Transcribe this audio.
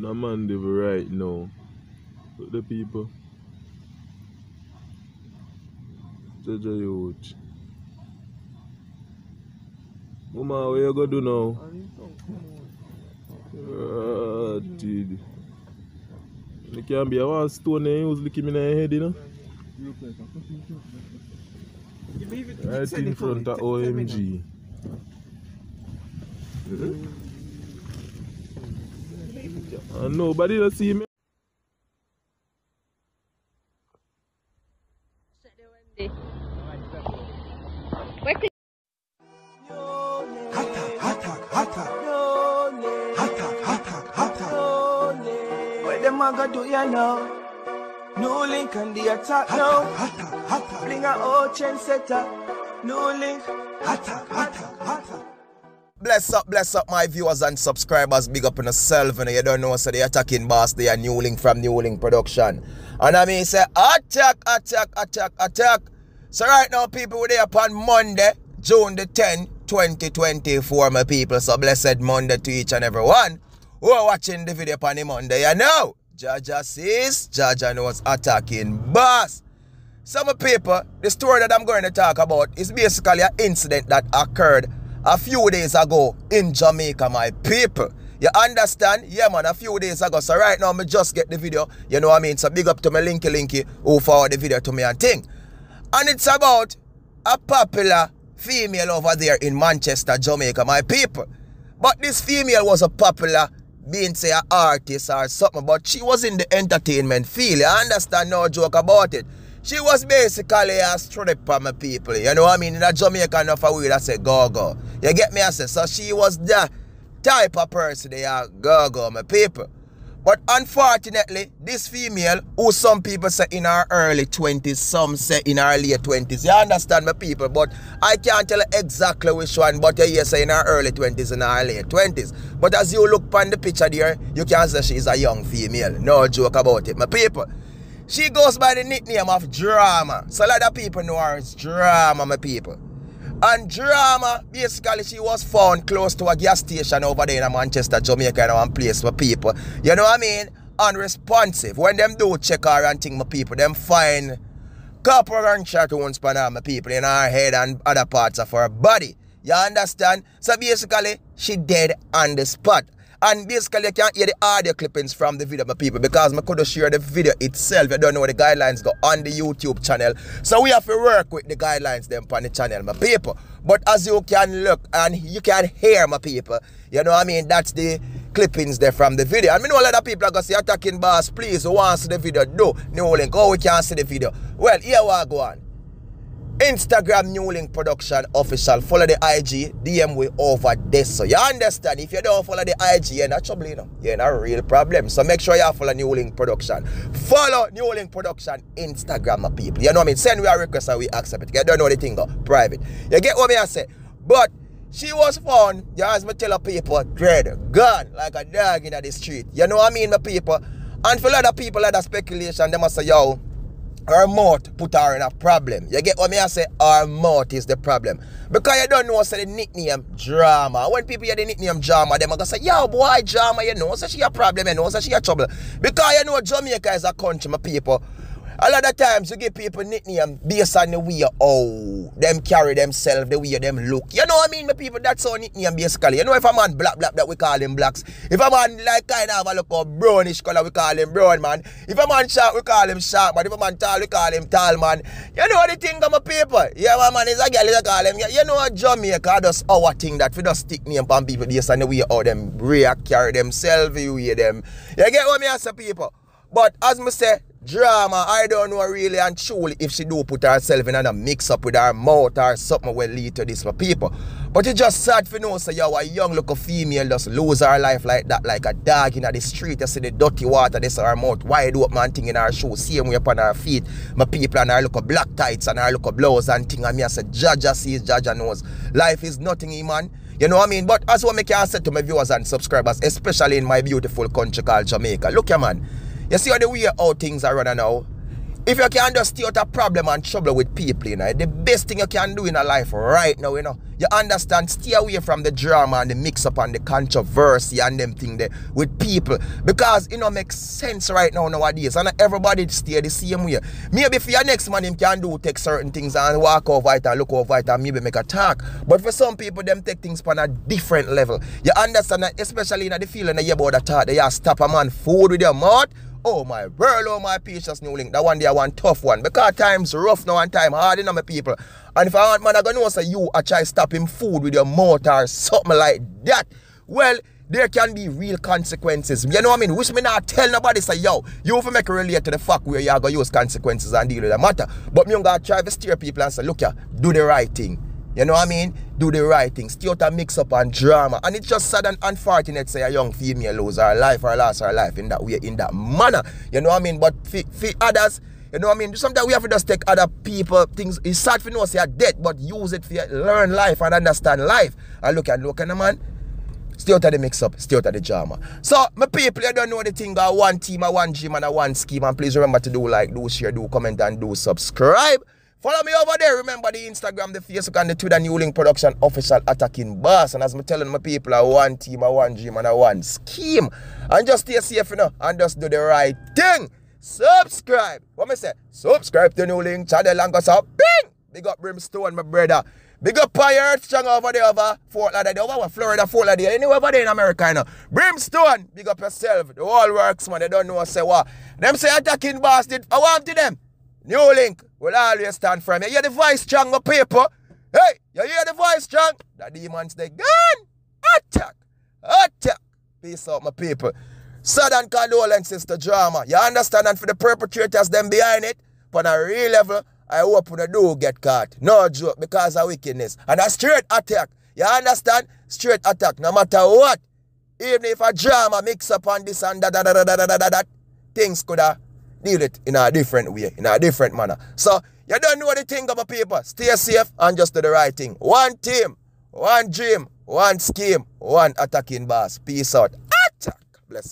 No man live right now. Look the people. G0G0. Mama, what you gonna do now? Dude. You can't be a one stone and use looking in the head, you know? Right in front of OMG. And nobody don't see me. What them a go do ya now? NEWLINK and the attack now. Bring a old chain setter. NEWLINK. Bless up my viewers and subscribers. Big up on yourself. And you don't know, so the attacking boss, they are NEWLINK from NEWLINK Production. And I mean, say attack. So right now, people, we're there upon Monday, June the 10th, 2024, my people. So blessed Monday to each and every one who are watching the video upon the Monday. You know, Jaja says, Jaja knows attacking boss. So my people, the story that I'm going to talk about is basically an incident that occurred a few days ago in Jamaica, my people. You understand? Yeah, man, a few days ago. So right now, I just get the video. You know what I mean? So big up to my linky who forward the video to me and thing. And it's about a popular female over there in Manchester, Jamaica, my people. But this female was a popular, being say an artist or something, but she was in the entertainment field. You understand? No joke about it. She was basically a stripper, my people. You know what I mean? In a Jamaican enough a way that say go-go. You get me? I say, so she was the type of person they are go-go, my people. But unfortunately, this female, who some people say in her early 20s, some say in her late 20s. You understand, my people? But I can't tell you exactly which one, but you hear say in her early 20s and her late 20s. But as you look on the picture there, you can say she's a young female. No joke about it, my people. She goes by the nickname of Drama. So a lot of people know her as Drama, my people. And Drama, basically, she was found close to a gas station over there in Manchester, Jamaica, in one place for people. You know what I mean? Unresponsive. When them do check her and think, my people, them find couple gunshot wounds for her, my people, in her head and other parts of her body. You understand? So basically, she dead on the spot. And basically, you can't hear the audio clippings from the video, my people, because I could share the video itself. You don't know the guidelines go on the YouTube channel. So we have to work with the guidelines them on the channel, my people. But as you can look and you can hear, my people, you know what I mean? That's the clippings there from the video. And I know a lot of people are going to say, attacking boss, please, who wants to see the video? Do NEWLINK. Oh, we can't see the video. Well, here we go on. Instagram NEWLINK Production Official. Follow the IG, DM we over this. So you understand, if you don't follow the IG, you're not trouble, you know. You're in a real problem. So make sure you follow NEWLINK Production. Follow NEWLINK Production Instagram, my people. You know what I mean? Send me a request and we accept it. You don't know the thing, go private. You get what I say? But she was found, you as me tell people, dread, gone like a dog in the street. You know what I mean, my people? And for a lot of people, like that speculation, they must say, yo, her mouth put her in a problem. You get what I say? Her mouth is the problem. Because you don't know say the nickname Drama. When people hear the nickname Drama, them are going to say, yo boy, Drama, you know, so she a problem, you know, so she a trouble. Because you know Jamaica is a country, my people. A lot of times you give people nickname based on the way oh them carry themselves, the way them look. You know what I mean, my people? That's our nickname basically. You know, if a man black, that we call him blacks. If a man like kind of a look of brownish color, we call him brown man. If a man short, we call him short man. If a man tall, we call him tall man. You know the thing of my people? Yeah, my man is a girl, you call him. You know Jamaica does our thing that we just stick name on people based on the way how them react, carry themselves, the way them. You get what I say, people? But as me say, Drama, I don't know really and truly if she do put herself in a mix up with her mouth or something will lead to this for people. But it's just sad for know, so you a young look of female just lose her life like that, like a dog in the street. You see the dirty water, this her mouth wide open and thing in her shoes, same way upon her feet. My people and her look of black tights and her look of blouse and thing. And me I say, Jaja sees, Jaja knows. Life is nothing, man. You know what I mean? But as what I can say to my viewers and subscribers, especially in my beautiful country called Jamaica, look here, man. You see how the way how things are running now? If you can just stay out of problem and trouble with people, you know, the best thing you can do in a life right now, you know, you understand, stay away from the drama and the mix-up and the controversy and them thing there with people. Because it don't make sense right now nowadays. And everybody stay the same way. Maybe for your next man, him can do take certain things and walk over it and look over it and maybe make a talk. But for some people, them take things on a different level. You understand that, especially in the feeling that you about the talk, you stop a man food with your mouth. Oh my world, oh my patience, NEWLINK. That one day one tough one. Because time's rough now and time hard, you know, my people. And if I want man, I gonna know say you I try stop him food with your mouth or something like that. Well, there can be real consequences. You know what I mean? Which me not tell nobody say, yo, you have to make it relate to the fact where you are gonna use consequences and deal with the matter. But me gonna try to steer people and say, look here, do the right thing. You know what I mean? Do the right thing. Stay out of mix up and drama. And it's just sad and unfortunate say a young female lose her life or lost her life in that way, in that manner. You know what I mean? But for others, you know what I mean? Sometimes we have to just take other people things. It's sad for no say dead, but use it for learn life and understand life. And look at the man. Stay out of the mix up, stay out of the drama. So, my people, you don't know the thing, got one team, a one gym, and a one scheme. And please remember to do like, do share, do comment, and do subscribe. Follow me over there. Remember the Instagram, the Facebook, and the Twitter, NEWLINK Production Official Attacking Boss. And as I'm telling my people, a one team, a one gym, and a one scheme. And just stay safe, you know, and just do the right thing. Subscribe. What me say? Subscribe to NEWLINK channel and go so bing! Big up Brimstone, my brother. Big up Pirate Strong over there over Fort Lauderdale, over Florida, Fort Lauderdale, anywhere over there in America, you know. Brimstone, big up yourself. The whole works, man. They don't know say what. Them say attacking boss did. I want to them. NEWLINK will always stand firm. You hear the voice strong, my people? Hey, you hear the voice strong? The demons, they gone. Attack. Attack. Peace out, my people. Sudden condolences to drama. You understand? And for the perpetrators, them behind it, on a real level, I hope they do get caught. No joke, because of wickedness. And a straight attack. You understand? Straight attack. No matter what. Even if a drama mix up on this and that, things could have deal it in a different way, in a different manner. So, you don't know the thing of a people. Stay safe and just do the right thing. One team, one dream, one scheme, one attacking boss. Peace out. Attack. Bless up.